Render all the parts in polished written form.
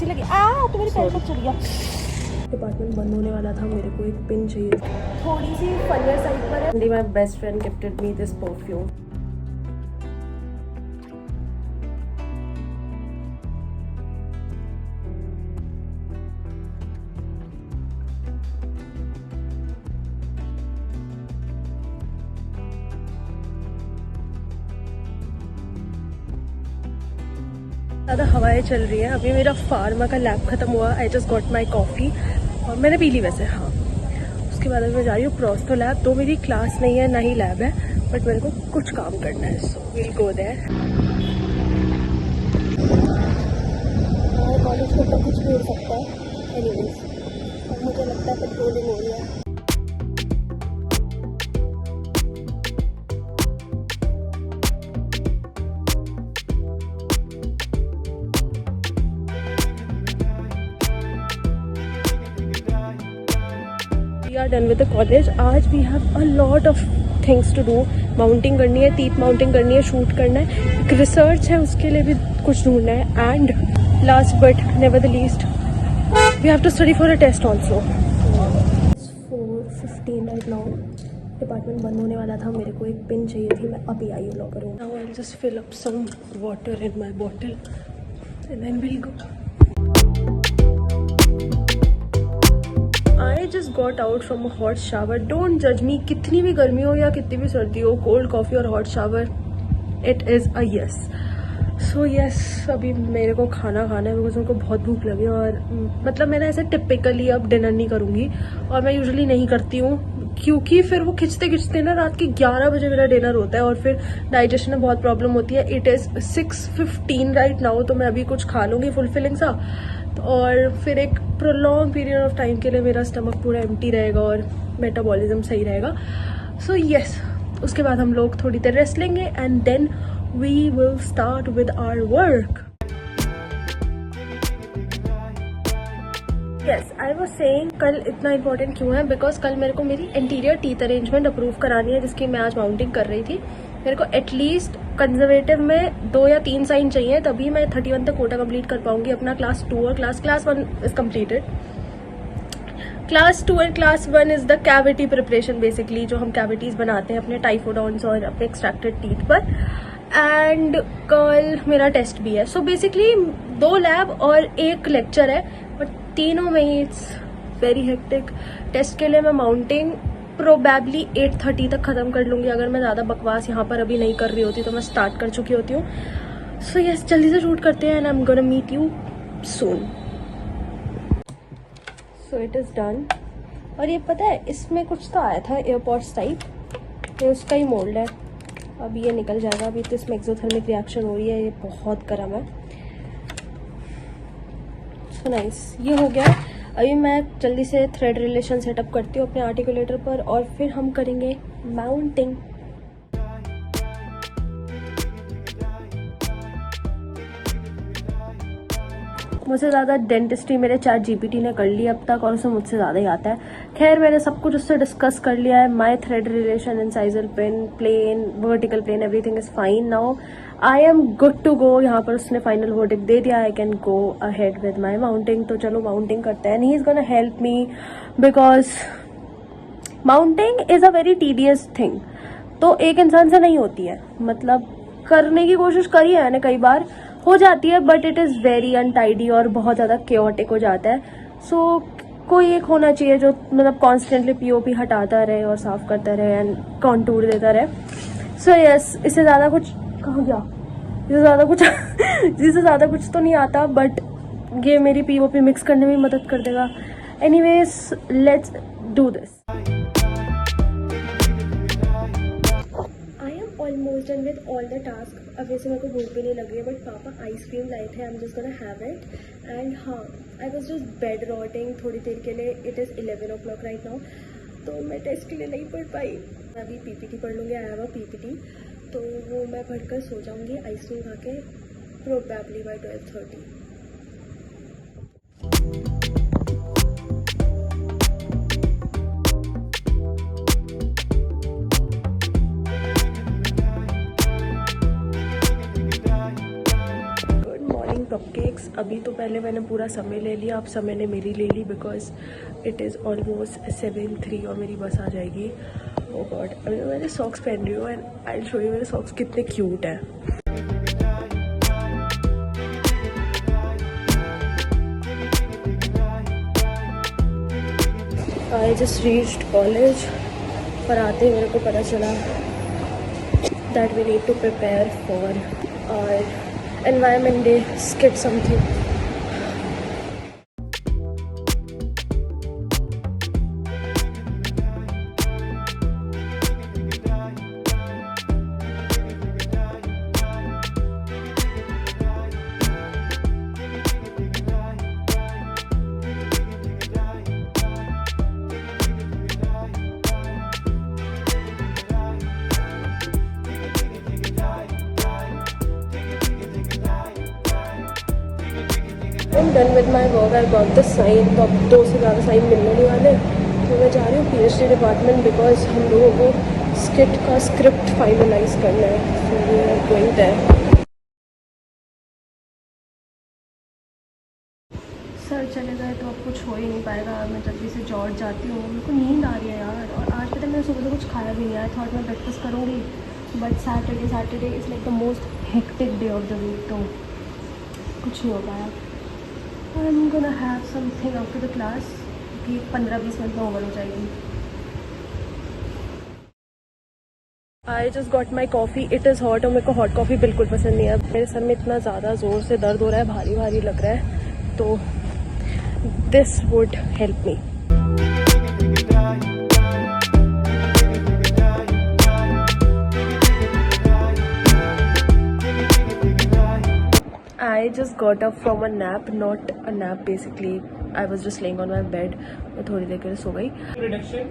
अच्छी लगी। तो मेरी पैर पर चढ़ गया। डिपार्टमेंट बंद होने वाला था, मेरे को एक पिन चाहिए, थोड़ी सी फनियर साइड पर है। My best friend gifted me this perfume. ज़्यादा हवाएं चल रही है। अभी मेरा फार्मा का लैब खत्म हुआ। I just got my coffee और मैंने पी ली वैसे। हाँ, उसके बाद मैं जा रही हूँ प्रोस्तो लैब। तो मेरी क्लास नहीं है ना ही लैब है, बट मेरे को कुछ काम करना है, so will go there. College में तो कुछ भी हो सकता है। एनीवेज, अब मुझे लगता है पेट्रोलिंग हो रही है। We are done with the college. आज we have a lot of things to do. Mounting करनी है, टीथ माउंटिंग करनी है, शूट करना है, एक रिसर्च है, उसके लिए भी कुछ ढूंढना है। And last but never the least, we have to study for a test also. 4:15 right now. Department बंद होने वाला था, मेरे को एक पिन चाहिए थी, मैं अभी आई हूँ locker room. Now I just fill up some water in my bottle and then will go. I just got out from a hot shower. Don't judge me. कितनी भी गर्मी हो या कितनी भी सर्दी हो, कोल्ड कॉफ़ी और hot shower, it is a yes. So yes, अभी मेरे को खाना खाना है बिकॉज मेरे को बहुत भूख लगी है। और मतलब मैंने ऐसे टिपिकली अब डिनर नहीं करूँगी, और मैं यूजुअली नहीं करती हूँ क्योंकि फिर वो खिंचते खिंचते ना रात के 11 बजे मेरा डिनर होता है और फिर डाइजेशन में बहुत प्रॉब्लम होती है। इट इज़ 6:15 राइट नाउ, तो मैं अभी कुछ खा लूँगी फुलफिलिंग सा, और फिर एक प्रोलॉन्ग पीरियड ऑफ टाइम के लिए मेरा स्टमक पूरा एम्प्टी रहेगा और मेटाबॉलिज्म सही रहेगा। सो यस, उसके बाद हम लोग थोड़ी देर रेस्ट लेंगे and then we will start with our work. Yes, I was saying कल इतना इंपॉर्टेंट क्यों है, बिकॉज कल मेरे को मेरी इंटीरियर टीथ अरेंजमेंट अप्रूव करानी है, जिसकी मैं आज माउंटिंग कर रही थी। मेरे को एटलीस्ट कंजर्वेटिव में 2 या 3 साइन चाहिए, तभी मैं 31 तक कोटा कंप्लीट कर पाऊंगी अपना। क्लास 2 और class 1 is completed. Class 2 and class 1 is the cavity preparation, basically जो हम कैविटीज बनाते हैं अपने टाइफोडॉन्स और अपने एक्सट्रैक्टेड टीथ पर। एंड कल मेरा टेस्ट भी है। सो बेसिकली 2 लैब और 1 लेक्चर है, बट तीनों में ही इट्स वेरी हेक्टिक। टेस्ट के लिए मैं माउंटिंग प्रोबेबली 8:30 तक खत्म कर लूंगी। अगर मैं ज़्यादा बकवास यहाँ पर अभी नहीं कर रही होती तो मैं स्टार्ट कर चुकी होती हूँ। सो यस, जल्दी से शूट करते हैं and I am gonna meet you soon. So it is done. और ये पता है, इसमें कुछ तो आया था एयरपॉड्स टाइप, ये उसका ही मोल्ड है। अब ये निकल जाएगा। अभी तो इसमें एक्सोथर्मिक रिएक्शन हो रही है, ये बहुत गर्म है। सो नाइस, ये हो गया। अभी मैं जल्दी से थ्रेड रिलेशन सेटअप करती हूँ अपने आर्टिकुलेटर पर, और फिर हम करेंगे माउंटिंग। मुझसे ज़्यादा डेंटिस्ट्री मेरे चैट जीपीटी ने कर ली अब तक, और उसे मुझसे ज़्यादा ही आता है। खैर, मैंने सब कुछ उससे डिस्कस कर लिया है। My thread relation, incisor pin, plane, vertical plane, everything is fine now. I am good to go. यहाँ पर उसने फाइनल वर्डिक्ट दे दिया, I can go ahead with my mounting. तो चलो माउंटिंग करते हैं। He is gonna help me because mounting is a very tedious thing. तो एक इंसान से नहीं होती है, मतलब करने की कोशिश करी है मैंने कई बार, हो जाती है, but it is very untidy और बहुत ज़्यादा केओटिक हो जाता है। सो कोई एक होना चाहिए जो मतलब कॉन्स्टेंटली पीओपी हटाता रहे और साफ करता रहे एंड कॉन्टूर देता रहे। सो यस, इससे ज़्यादा कुछ कहाँ गया, इससे ज़्यादा कुछ तो नहीं आता, बट ये मेरी पीओपी मिक्स करने में मदद कर देगा। Anyways, let's do this. Almost done with all the task. अब वैसे मेरे को भूख भी नहीं लग रही है, बट पापा आइसक्रीम लाए थे, I am just gonna have it. And हाँ, I was just bed rotting थोड़ी देर के लिए। It is 11 o'clock right now, तो मैं टेस्ट के लिए नहीं पढ़ पाई। मैं अभी पीपीटी पढ़ लूँगी, आई हैव अ पीपीटी, तो वो मैं पढ़कर सो जाऊँगी आइसक्रीम खा के, प्रोबेबली बाय 12:30। कपकेक्स। अभी तो पहले मैंने पूरा समय ले लिया, अब समय ने मेरी ले ली बिकॉज इट इज़ ऑलमोस्ट 7:03 और मेरी बस आ जाएगी। ओ गॉड, अभी मैं मेरे सॉक्स पहन रही हूँ and I will show you मेरे सॉक्स कितने क्यूट हैं। आई जस्ट रीच्ड कॉलेज, पर आते ही मेरे को पता चला that we need to prepare for our environment day skit something. I'm done with my work. I got the sign. तो अब 2 से ज़्यादा साइन मिलने नहीं वाले, तो मैं जा रही हूँ PhD डिपार्टमेंट बिकॉज हम लोगों को स्किट का स्क्रिप्ट फाइनलाइज करना है। So we are going there. Sir चले गए तो अब कुछ हो ही नहीं पाएगा। मैं जल्दी से जॉर्ज जाती हूँ, मेरे को नींद आ रही है यार। और आज पता है मैंने सुबह से कुछ खाया भी नहीं। आई थॉट मैं ब्रेकफास्ट करूँगी, but Saturday is like the most hectic day of the week, तो कुछ नहीं हो पाया। I'm gonna have something after the class कि 15-20 मिनट में ओवर हो जाएगी। I just got my coffee. It is hot और मेरे को हॉट कॉफ़ी बिल्कुल पसंद नहीं है। मेरे सर में इतना ज़्यादा ज़ोर से दर्द हो रहा है, भारी भारी लग रहा है, तो this would help me. I just got up from a nap, not a nap basically. I was just laying on my bed. मैं थोड़ी देर के लिए सो गई। Reduction,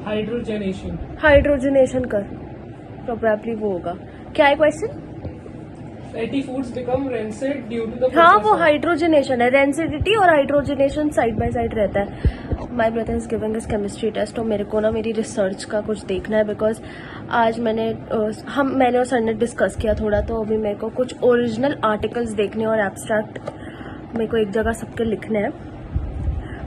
hydrogenation. हाइड्रोजनेशन कर, प्रोबेबली वो होगा। क्या है question? Fatty foods become rancid due to the हाँ, process वो of- हाइड्रोजनेशन है। रेंसिडिटी और हाइड्रोजनेशन साइड बाय साइड रहता है। My brother is giving his chemistry test, और मेरे को ना मेरी रिसर्च का कुछ देखना है बिकॉज आज मैंने और सर ने डिस्कस किया थोड़ा, तो अभी मेरे को कुछ ओरिजिनल आर्टिकल्स देखने और एब्स्ट्रैक्ट मेरे को एक जगह सबके लिखने हैं।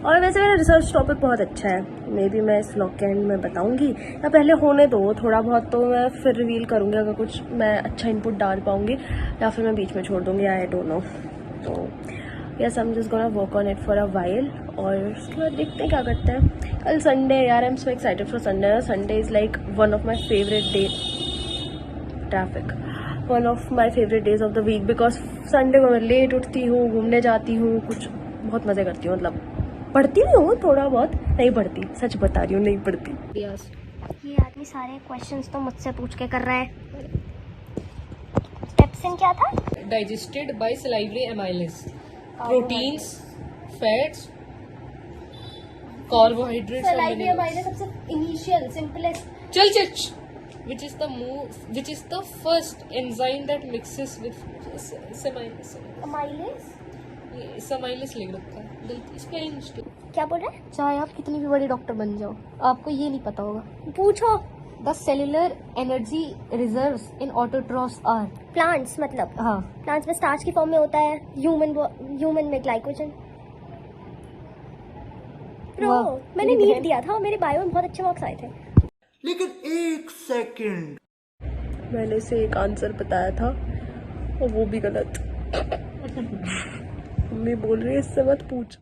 और वैसे मेरा रिसर्च टॉपिक बहुत अच्छा है, मे बी मैं इस व्लॉग के एंड में बताऊंगी, या पहले होने दो थोड़ा बहुत, तो मैं फिर रिवील करूंगी अगर कुछ मैं अच्छा इनपुट डाल पाऊंगी, या फिर मैं बीच में छोड़ दूंगी। I don't know. तो yes, I am just gonna work on it for a while, और उसके बाद देखते हैं क्या करते हैं। कल संडे यार, I am so excited for Sunday. Sunday is like one of my favourite day, traffic, one of my favourite days of the week, because Sunday को मैं लेट उठती हूँ, घूमने जाती हूँ, कुछ बहुत मज़े करती हूँ। मतलब पढ़ती भी हूँ थोड़ा बहुत, नहीं पढ़ती, सच बता रही हूँ, नहीं पढ़ती। ये आदमी सारे क्वेश्चंस तो मुझसे पूछ के कर रहा है। स्टेप्स इन क्या था? Digested by salivary amylase. Proteins, fats, carbohydrates और minerals. सबसे इनिशियल सिंपलेस्ट। चल which is the first enzyme that mixes with amylase. Amylase amylase लिख रखा है गलती, spelling mistake. क्या बोल रहे हैं? चाहे आप कितनी भी बड़ी डॉक्टर बन जाओ, आपको ये नहीं पता होगा। पूछो। The cellular energy reserves in autotrophs are. Plants मतलब हाँ, प्लांट्स में स्टार्च की फॉर्म में होता है, ह्यूमन में ग्लाइकोजन। ब्रो, वाह, मैंने तेरी नीट बहन। दिया था, मेरे बायो में बहुत अच्छे मार्क्स आए थे। लेकिन एक सेकंड, मैंने इसे एक आंसर बताया था और वो भी गलत। मम्मी बोल रही है इससे मत पूछ।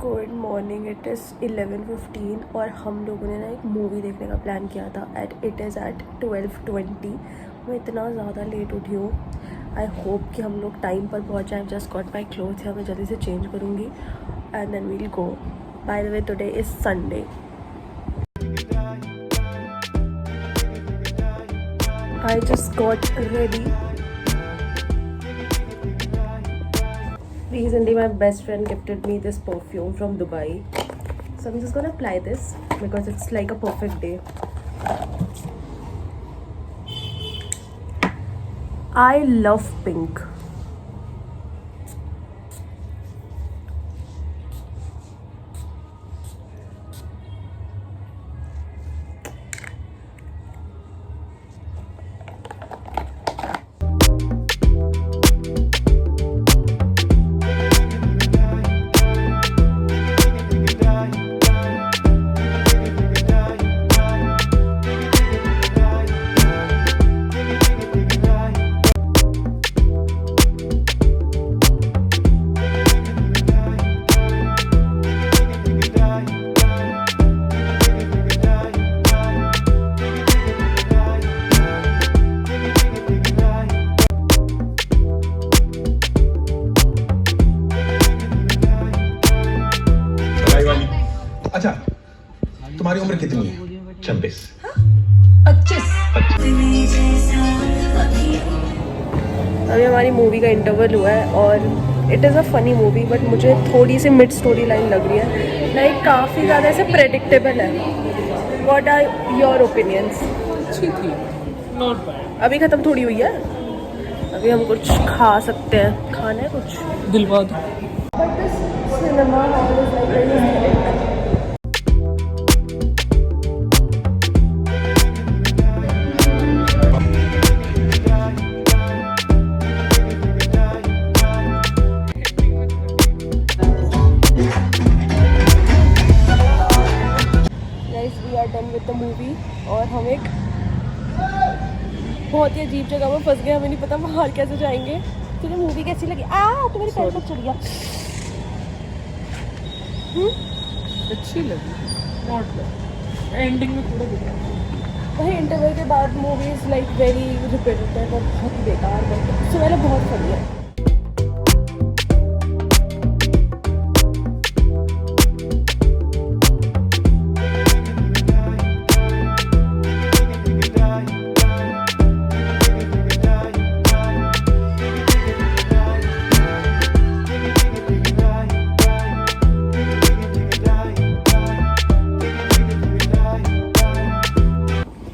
गुड मॉर्निंग, इट इज़ 11:15 और हम लोगों ने ना एक मूवी देखने का प्लान किया था इट इज़ एट 12:20। मैं इतना ज़्यादा लेट उठी हूँ। आई होप कि हम लोग टाइम पर पहुँच जाए। जस्ट गॉट माई क्लोथ, या मैं जल्दी से चेंज करूँगी and then will go. By the way, today is Sunday. I just got ready. Recently my best friend gifted me this perfume from Dubai, so I'm just gonna apply this because it's like a perfect day. I love pink. अभी हमारी movie का interval हुआ है और it is a funny movie, but मुझे थोड़ी सी mid story line लग रही है, लाइक काफ़ी ज़्यादा ऐसे प्रेडिक्टेबल है। What are your opinions? अच्छी थी, नॉट बैड। अभी ख़त्म थोड़ी हुई है, अभी हम कुछ खा सकते हैं, खाना है कुछ। दिलवा दो। But this cinema hall is like very with the movie और हम एक बहुत ही अजीब जगह में फंस गए, हमें नहीं पता बाहर कैसे जाएंगे। तुझे मूवी कैसी लगी? तुम्हारी पैर पर चढ़ गया। अच्छी लगी, नॉट बैड। एंडिंग में थोड़ा बेकार। वही इंटरवल के बाद movie is like very repetitive और बहुत ही बेकार, बट उससे पहले बहुत फनी है।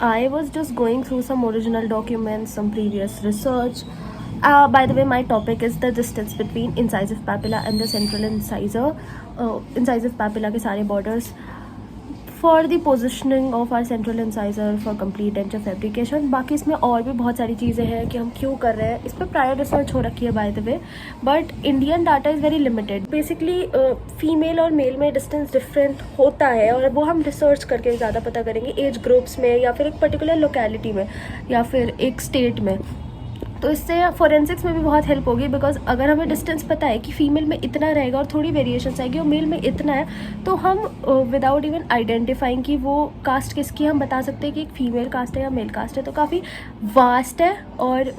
I was just going through some original documents, some previous research. By the way, my topic is the distance between incisive papilla and the central incisor. Incisive papilla के सारे borders for the positioning of our central incisor for complete denture fabrication. बाकी इसमें और भी बहुत सारी चीज़ें हैं कि हम क्यों कर रहे हैं, इस पर प्रायर रिसर्च हो रखी है bye the way, but Indian data is very limited. Basically female और मेल में डिस्टेंस डिफरेंट होता है और वो हम रिसर्च करके ज़्यादा पता करेंगे एज ग्रुप्स में या फिर एक पर्टिकुलर लोकेलिटी में या फिर एक स्टेट में। तो इससे फोरेंसिक्स में भी बहुत हेल्प होगी, बिकॉज अगर हमें डिस्टेंस पता है कि फ़ीमेल में इतना रहेगा और थोड़ी वेरिएशंस आएगी और मेल में इतना है, तो हम विदाउट इवन आइडेंटिफाइंग कि वो कास्ट किसकी, हम बता सकते हैं कि एक फ़ीमेल कास्ट है या मेल कास्ट है। तो काफ़ी वास्ट है और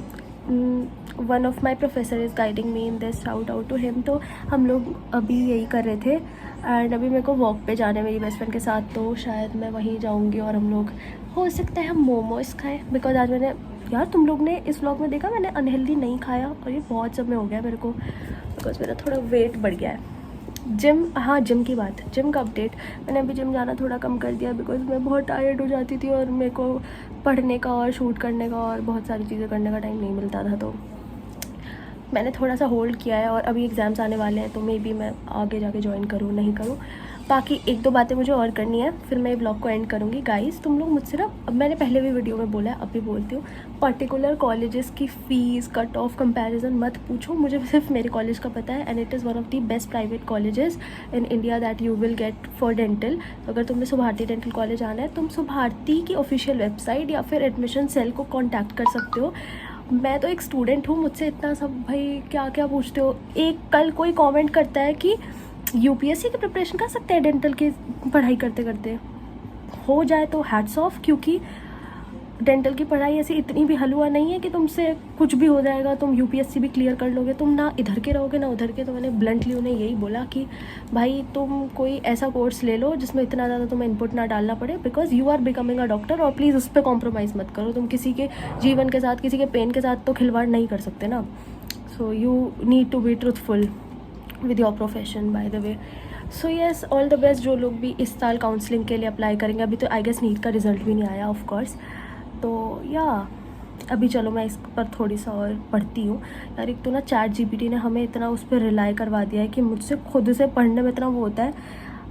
one of my professor is guiding me in this, shout out to him. तो हम लोग अभी यही कर रहे थे एंड अभी मेरे को वॉक पे जाना है मेरी बेस्ट फ्रेंड के साथ, तो शायद मैं वहीं जाऊँगी और हम लोग हो सकता है हम मोमोज खाएँ, बिकॉज आज मैंने, यार तुम लोग ने इस व्लॉग में देखा मैंने अनहेल्दी नहीं खाया और ये बहुत समय हो गया मेरे को, बिकॉज मेरा थोड़ा वेट बढ़ गया है। जिम, हाँ जिम की बात, जिम का अपडेट, मैंने अभी जिम जाना थोड़ा कम कर दिया बिकॉज मैं बहुत टायर्ड हो जाती थी और मेरे को पढ़ने का और शूट करने का और बहुत सारी चीज़ें करने का टाइम नहीं मिलता था, तो मैंने थोड़ा सा होल्ड किया है और अभी एग्ज़ाम्स आने वाले हैं तो मे बी मैं आगे जाके ज्वाइन करूँ नहीं करूँ। बाकी एक दो बातें मुझे और करनी है, फिर मैं ब्लॉग को एंड करूँगी। गाइस तुम लोग मुझसे ना, अब मैंने पहले भी वीडियो में बोला है, अब भी बोलती हूँ, पर्टिकुलर कॉलेजेस की फ़ीस कट ऑफ कंपैरिजन मत पूछो, मुझे सिर्फ मेरे कॉलेज का पता है and it is one of the best private colleges in India that you will get for dental. अगर तुम्हें सुभारती डेंटल कॉलेज आना है, तुम सुभारती की ऑफिशियल वेबसाइट या फिर एडमिशन सेल को कॉन्टैक्ट कर सकते हो। मैं तो एक स्टूडेंट हूँ, मुझसे इतना सब भाई क्या क्या पूछते हो। एक कल कोई कमेंट करता है कि यूपीएससी की प्रिपरेशन कर सकते हैं डेंटल की पढ़ाई करते करते, हो जाए तो हैट्स ऑफ, क्योंकि डेंटल की पढ़ाई ऐसी इतनी भी हलवा नहीं है कि तुमसे कुछ भी हो जाएगा, तुम यूपीएससी भी क्लियर कर लोगे, तुम ना इधर के रहोगे ना उधर के। तो मैंने ब्लंटली उन्हें यही बोला कि भाई तुम कोई ऐसा कोर्स ले लो जिसमें इतना ज़्यादा तुम्हें इनपुट ना डालना पड़े, because you are becoming a doctor, और प्लीज़ उस पर कॉम्प्रोमाइज़ मत करो। तुम किसी के जीवन के साथ, किसी के पेन के साथ तो खिलवाड़ नहीं कर सकते ना। So you need to be truthful with your profession by the way. So yes, all the best जो लोग भी इस साल काउंसलिंग के लिए अप्लाई करेंगे। अभी तो आई गेस नीट का रिजल्ट भी नहीं आया ऑफ कोर्स, तो या अभी चलो मैं इस पर थोड़ी सा और पढ़ती हूँ। यार एक तो ना ChatGPT ने हमें इतना उस पर रिलाई करवा दिया है कि मुझसे खुद से पढ़ने में इतना वो होता है,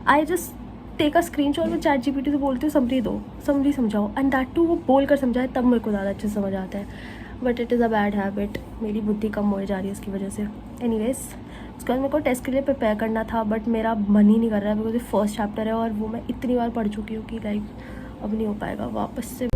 I just take a screenshot में ChatGPT से बोलती हूँ समरी दो, समरी समझाओ, एंड दैट टू वो बोल कर समझाए तब मेरे को ज़्यादा अच्छे से समझ आता है। But it is a bad habit, मेरी बुद्धि कम हो जा रही है इसकी वजह से। एनीवेज, उसके बाद मेरे को टेस्ट के लिए प्रिपेयर करना था, बट मेरा मन ही नहीं कर रहा है बिकॉज ये फर्स्ट चैप्टर है और वो मैं इतनी बार पढ़ चुकी हूँ कि लाइक अब नहीं हो पाएगा वापस से।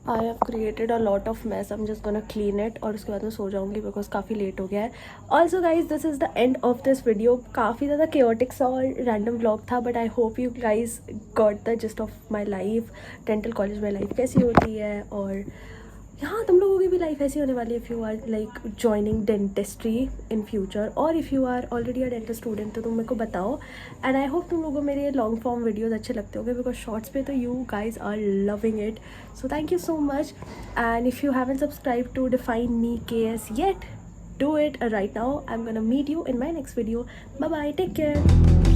I have created a lot of mess. I'm just gonna clean it और उसके बाद मैं सो जाऊँगी बिकॉज काफ़ी लेट हो गया है। Also guys, this is the end of this video. काफ़ी ज़्यादा chaotic सा और random vlog था, but I hope you guys got the gist of my life. Dental college में लाइफ कैसी होती है और हाँ, तुम लोगों की भी लाइफ ऐसी होने वाली है if you are like joining dentistry in future, और if you are already a dental student तो तुम मेरे को बताओ. एंड आई होप तुम लोगों को मेरे ये लॉन्ग फॉर्म वीडियोज़ अच्छे लगते होंगे, बिकॉज शॉर्ट्स पे तो you guys are loving it. So thank you so much. And if you haven't subscribe to define me KS yet, do it right now. I'm gonna meet you in my next video. Bye bye, take care.